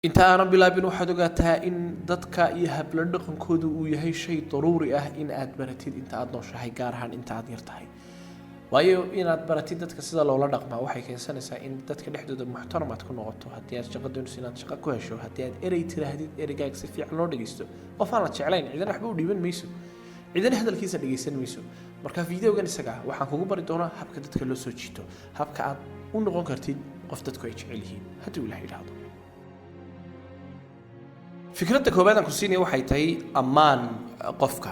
inta aanan bilaabin waxaad ogaataa in dadka iyo habla dhaqankoodu uu yahay shay daruuri ah in aad baratid inta aad nooshahay gaar ahaan inta aad yar tahay waayo inaad baratid dadka sida loola dhaqmaa waxay keensanaysaa in dadka dhexdooda muxtaram aad ku noqoto haddii aad shaqo doonayso inaad shaqo ku hesho haddii aad erey tiraahdid ereygaaga si fiican loo dhegeysto qof aan la jeclayn ciidan waxba u dhiiban mayso ciidan hadalkiisa dhegeysan mayso marka fiideogan isaga waxaan kugu bari doonaa habka dadka loo soo jiito habka aad u noqon kartid qof dadku ay jecel yihiin haddii uu ilaahay yidhaahdo fikradda koobaad aan ku siinaya waxay tahay ammaan qofka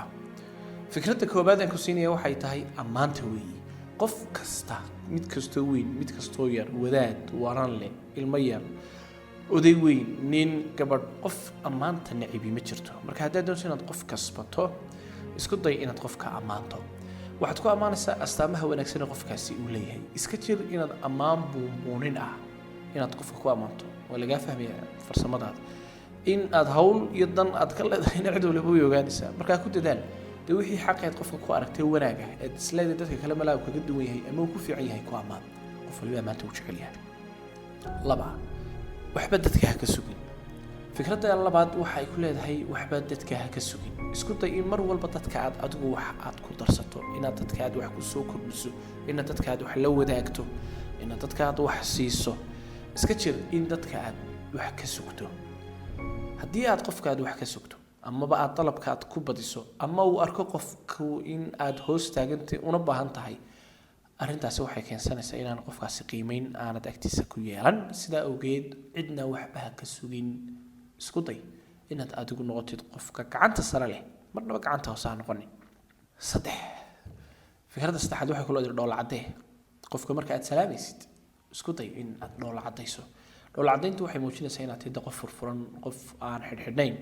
fikradda koobaad aan ku siinaya waxay tahay ammaanta weeye qof kasta mid kastoo weyn mid kastoo yar wadaad waran leh ilmo yar oday weyn nin gabadh qof ammaanta nacibi ma jirto marka haddaad doonayso inaad qof kasbato isku day inaad qofka ammaanto waxaad ku ammaanaysaa astaamaha wanaagsan ee qofkaasi uu leeyahay iska jir inaad ammaan buunbuunin ah inaad qofka ku ammaanto waa lagaa fahmaya farsamadaada in aad hawl iyo dan aad ka leedahay cid walba way ogaanaysaa markaa ku dadaal de wixii xaqeed qofka ku aragtay wanaag ah ee isleedahay dadka kale malaha kaga duwan yahay ama uu ku fiican yahay ku ammaan qof walba maanta uu jecel yahay laba waxba dadka ha ka sugin fikradda labaad waxay ku leedahay waxba dadka ha ka sugin isku day in mar walba dadka aad adigu wax aad ku darsato inaad dadka aad wax ku soo kordhiso inaad dadka aad wax la wadaagto inaad dadka aad wax siiso iska jir in dadka aad wax ka sugto haddii aad qofka aad wax ka sugto amaba aad dalabka aad ku badiso ama uu arko qofku in aad hoos taagantay una baahan tahay arrintaasi waxay keensanaysaa inaan qofkaasi qiimeyn aanad agtiisa ku yeelan sidaa awgeed cidna waxba ha ka sugin isku day inaad adigu noqotid qofka gacanta sare leh marnaba gacanta hoose ha noqonin saddex fikradda saddexaad waxay kula dhoola caddee qofka marka aad salaamaysid isku day in aad dhoola caddayso dhoola caddayntu waxay muujinaysaa inaad tidda qof furfuran qof aan xidhxidhnayn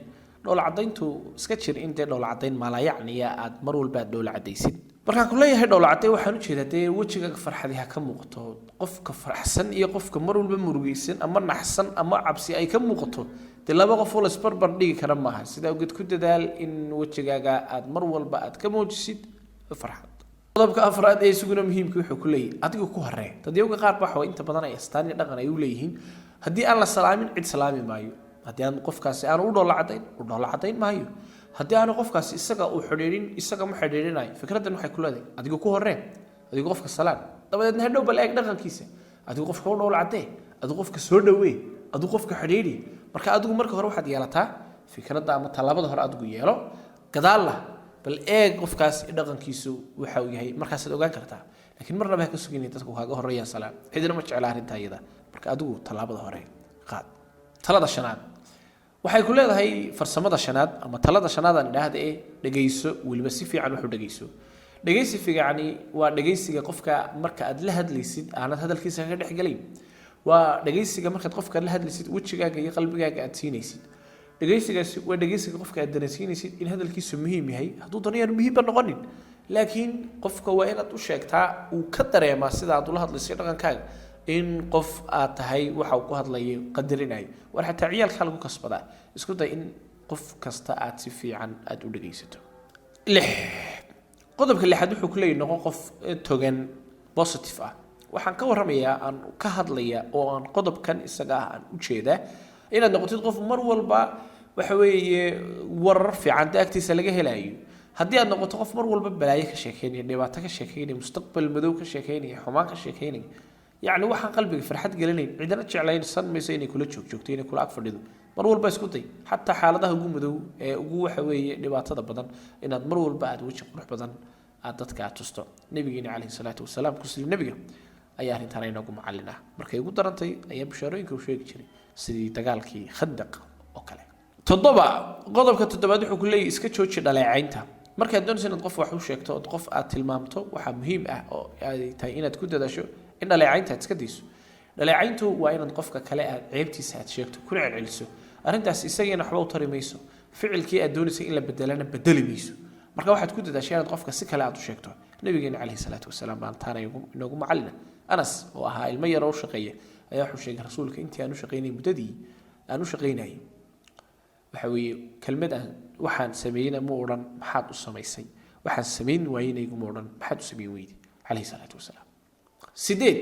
dhoola caddayntu iska jir in dee dhoola caddayn maalayacniya aad mar walba aad dhoola caddaysid markaan ku leeyahay dhoola cadday waxaan u jeedaa dee wejigaaga farxadii ha ka muuqato qofka faraxsan iyo qofka mar walba murugaysan ama naxsan ama cabsi ay ka muuqato dee laba qof oo la isbarbar dhigi kara maaha sidaa awgeed ku dadaal in wejigaaga aad mar walba aad ka muujisid farxad qodobka afraad ee isuguna muhiimka wuxuu ku leeyahay adigu ku horee dadyowga qaar waxa inta badan ay astaan iyo dhaqan ay u leeyihiin haddii aan la salaamin cid salaami maayo haddii aan qofkaasi aan u dhoola caddayn maayo haddii aan qofkaasi isaga uu xidhiidhin isaga ma xidhiidhinayo fikraddan waxay ku leedahay adigu ku horee adigu qofka salaam dabadeedna hadhow bal eeg dhaqankiisa adigu qofka u dhoola caddee adigu qofka soo dhawee adigu qofka xidhiidhi marka adigu marka hore waxaad yeelataa fikradda ama tallaabada hore adigu yeelo gadaalla bal eeg qofkaas dhaqankiisu waxa uu yahay markaasaad ogaan kartaa laakiin marnaba ha ka sugin dadku kaaga horeeyaan salaam cidina ma jecla arrinta iyada marka adigu tallaabada hore qaad talada shanaad waxay ku leedahay farsamada shanaad ama talada shanaad aan idhaahda ee dhageyso weliba si fiican wuxuu dhageyso dhageysi fiicani waa dhageysiga qofka marka aad la hadlaysid aanad hadalkiisa ka dhex galayn waa dhageysiga markaad qofka la hadlaysid wejigaaga iyo qalbigaaga aad siinaysid dhageysigaasi waa dhageysiga qofka aad dareensiinaysid in hadalkiisu muhiim yahay hadduu danayaan muhiimba noqonin laakiin qofka waa inaad u sheegtaa uu ka dareemaa sida aad ula hadlayso dhaqankaaga in qof aad tahay waxa uu ku hadlayo qadarinayo war xataa ciyaalka lagu kasbadaa isku day in qof kasta aad si fiican aad u dhageysato qodobka lixaad wuxuu ku leeyahay noqon qof togan positive ah waxaan ka warramayaa aan ka hadlaya oo aan qodobkan isaga ah aan u jeedaa inaad noqotid qof mar walba waxa weeye warar fiican agtiisa laga helayo haddii aad noqoto qof mar walba balaayo ka sheekeynaya dhibaato ka sheekeynaya mustaqbal madow ka sheekeynaya xumaan ka sheekeynaya يعني waxaan qalbiga farxad gelinayn cidina jeclayn san mayso inay kula joogto inay kula ag fadhido mar walba isku day hatta xaaladaha ugu madow ee ugu waxa weeye dhibaatada badan inaad mar walba aad wajhi qurux badan aad dadka aad tusto nabigeena kaleey salaatu wasalaam ku sii nabiga ayaa arintan inagu macallina markay ugu darantay ayaa bishaarooyinka u sheegi jiray sidii dagaalkii khandaq oo kale toddoba qodobka toddobaad wuxuu ku leeyahay iska jooji dhaleecaynta markaad doonayso inaad qof wax u sheegto oo qof aad tilmaamto waxa muhiim ah oo ay tahay inaad ku dadaasho in dhaleecaynta aad iska dayso dhaleecayntu waa inaad qofka kale aad ceebtiisa aad sheegto kuna celceliso arrintaas isageena waxba u tari mayso ficilkii aad doonaysay in la bedelana bedeli mayso marka waxaad ku dadaashay inaad qofka si kale aad u sheegto nabigeena calayhi salaatu wasalaam baan taana inoogu macallina anas oo ahaa ilmo yar oo shaqeeya ayaa wuxuu sheegay rasuulka intii aan u shaqeynay muddadii aan u shaqeynayay waxa weeye kelmad waxaan sameeyna ma oran maxaad u samaysay waxaan sameyn waayay ma oran maxaad u sameeyay calayhi salaatu wasalaam sideed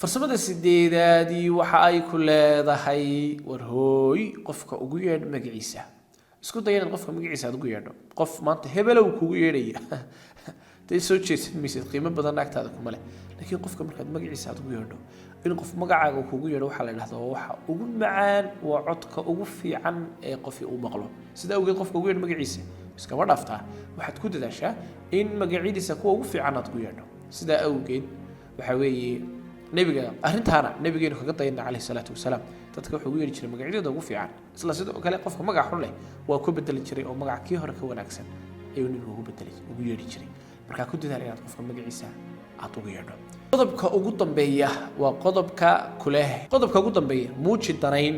farsamada sideedaadii waxa ay ku leedahay war hooy qofka ugu yeedh magaciisa isku day inaad qofka magaciisa aad ugu yeedho qof maanta hebelow kugu yeedhaya tay soo jeesan miisad qiimo badan agtaada kuma leh laakiin qofka markaad magaciisa aad ugu yeedho in qof magacaaga kugu yeedho waxa la yiraahdaa waxa ugu macaan waa codka ugu fiican ee qofii uu maqlo sida awgeed qofka ugu yeedh magaciisa iskama dhaaftaa waxaad ku dadaashaa in magaciisa kuwa ugu fiican aad ku yeedho sida awgeed waxa weeye nabiga arintaana nabigeenu kaga dayna kaleey salaatu wasalaam dadka wuxuu yeeri jiray magacyada ugu fiican isla sidoo kale qofka magac xun leh waa ku bedeli jiray oo magac kii hore ka wanaagsan ayuu ninka ugu yeeri jiray marka ku dadaal inaad qofka magaciisa aad ugu yeedho qodobka ugu dambeeya waa qodobka ugu dambeeya muuji danayn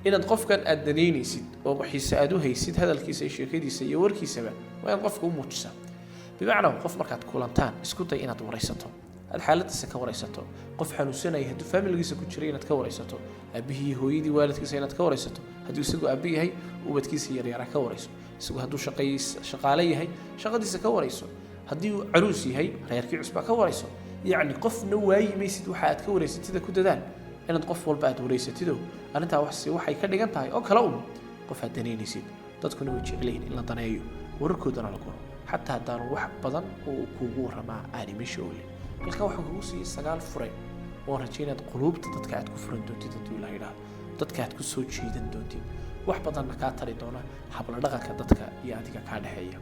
inaad qofkan aad daneynaysid oo xiisa aad u haysid hadalkiisa iyo sheekadiisa iyo warkiisaba waa in qofka u muujisaa bimacnaa qof markaad kulantaan isku day inaad waraysato aad xaaladdiisa ka waraysato qof xanuunsanaya hadduu faamiligiisa ku jiray inaad ka waraysato aabihii hooyadii waalidkiisa inaad ka waraysato hadduu isagu aabi yahay ubadkiisa yaryara ka warayso isagu hadduu shaqaale yahay shaqadiisa ka warayso haddii uu caruus yahay reerkii cusbaa ka warayso yacni qofna waayimaysid waxa aad ka waraysatida ku dadaal inaad qof walba aad waraysatido arrintaa waxay ka dhigan tahay oo kale qof aad daneynaysid dadkuna way jecel yihiin in la daneeyo wararkoodana la guro xataa haddaan wax badan oo kuugu waramaa aani meesha oole halkan waxaan kugu siiyey 9 fure oo rajaynaad quluubta dadka aad ku furan doontid hadduu la yidhaahdo dadka aad ku soo jiidan doontid wax badanna kaa tari doona habla dhaqanka dadka iyo adiga kaa dhexeeya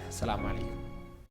asalaamu calaykum